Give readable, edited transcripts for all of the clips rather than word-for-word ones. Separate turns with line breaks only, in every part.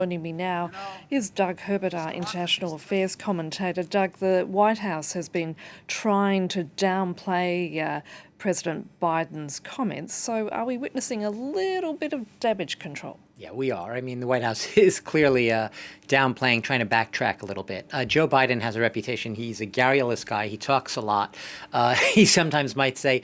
Joining me now is Doug Herbert, our international affairs commentator. Doug, the White House has been trying to downplay President Biden's comments. So are we witnessing a little bit of damage control?
Yeah, we are. I mean, the White House is clearly downplaying, trying to backtrack a little bit. Joe Biden has a reputation. He's a garrulous guy. He talks a lot. He sometimes might say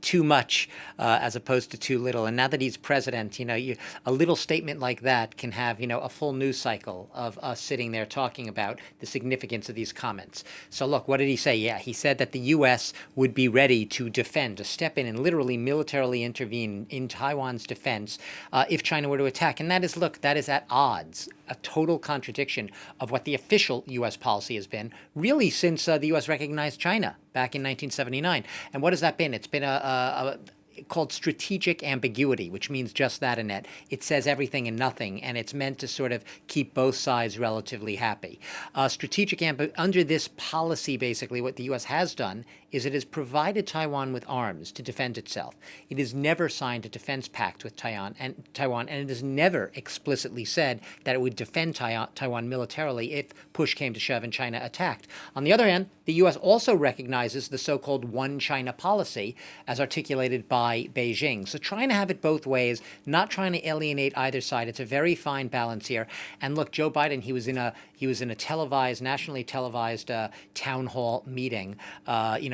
too much as opposed to too little. And now that he's president, a little statement like that can have, a full news cycle of us sitting there talking about the significance of these comments. So look, what did he say? Yeah, he said that the U.S. would be ready to defend, to step in and literally militarily intervene in Taiwan's defense if China were to attack. And that is at odds, a total contradiction of what the official U.S. policy has been, really since the U.S. recognized China back in 1979. And what has that been? It's been called strategic ambiguity, which means just that, Annette. It says everything and nothing, and it's meant to sort of keep both sides relatively happy. Under this policy, basically, what the U.S. has done is it has provided Taiwan with arms to defend itself. It has never signed a defense pact with Taiwan, and it has never explicitly said that it would defend Taiwan militarily if push came to shove and China attacked. On the other hand, the U.S. also recognizes the so-called one China policy as articulated by Beijing. So trying to have it both ways, not trying to alienate either side. It's a very fine balance here. And look, Joe Biden, he was in a televised, nationally televised town hall meeting,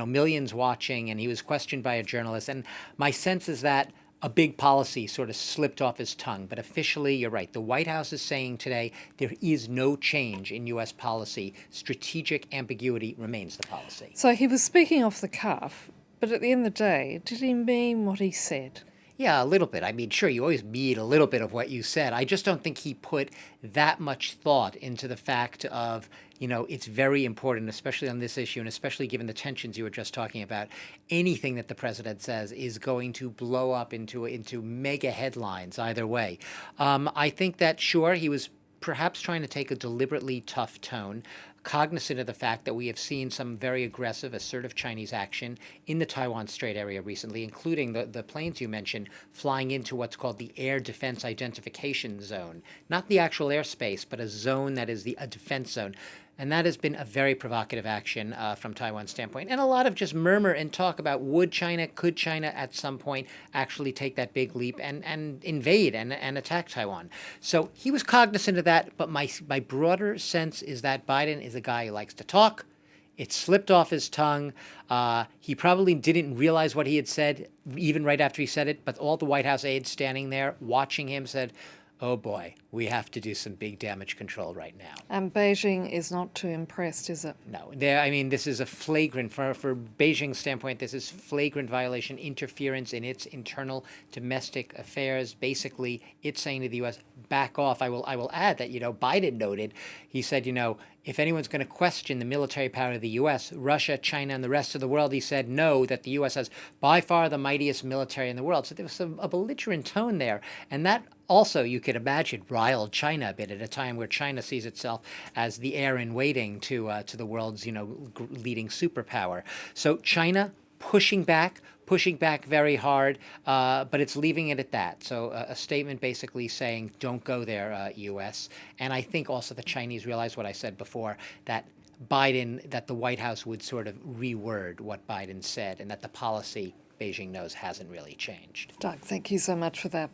millions watching, and he was questioned by a journalist. And my sense is that a big policy sort of slipped off his tongue. But officially, you're right. The White House is saying today there is no change in U.S. policy. Strategic ambiguity remains the policy.
So he was speaking off the cuff, but at the end of the day, did he mean what he said?
Yeah, a little bit. I mean, sure, you always mean a little bit of what you said. I just don't think he put that much thought into the fact of, it's very important, especially on this issue, and especially given the tensions you were just talking about. Anything that the president says is going to blow up into mega headlines either way. I think that, sure, he was perhaps trying to take a deliberately tough tone, cognizant of the fact that we have seen some very aggressive, assertive Chinese action in the Taiwan Strait area recently, including the planes you mentioned flying into what's called the Air Defense Identification Zone. Not the actual airspace, but a zone that is a defense zone. And that has been a very provocative action from Taiwan's standpoint. And a lot of just murmur and talk about could China at some point actually take that big leap and invade and attack Taiwan. So he was cognizant of that. But my broader sense is that Biden is a guy who likes to talk. It slipped off his tongue. He probably didn't realize what he had said, even right after he said it. But all the White House aides standing there watching him said, oh boy, we have to do some big damage control right now.
And Beijing is not too impressed, is it?
No. This is a flagrant, for Beijing's standpoint, this is flagrant violation, interference in its internal domestic affairs. Basically, it's saying to the U.S., back off. I will add that, Biden noted, he said, if anyone's going to question the military power of the U.S., Russia, China, and the rest of the world, he said, no, that the U.S. has by far the mightiest military in the world. So there was a belligerent tone there. And that also, you could imagine, riled China a bit at a time where China sees itself as the heir in waiting to the world's, leading superpower. So China pushing back very hard, but it's leaving it at that. So a statement basically saying, don't go there, U.S. And I think also the Chinese realize what I said before, that the White House would sort of reword what Biden said, and that the policy Beijing knows hasn't really changed.
Doug, thank you so much for that.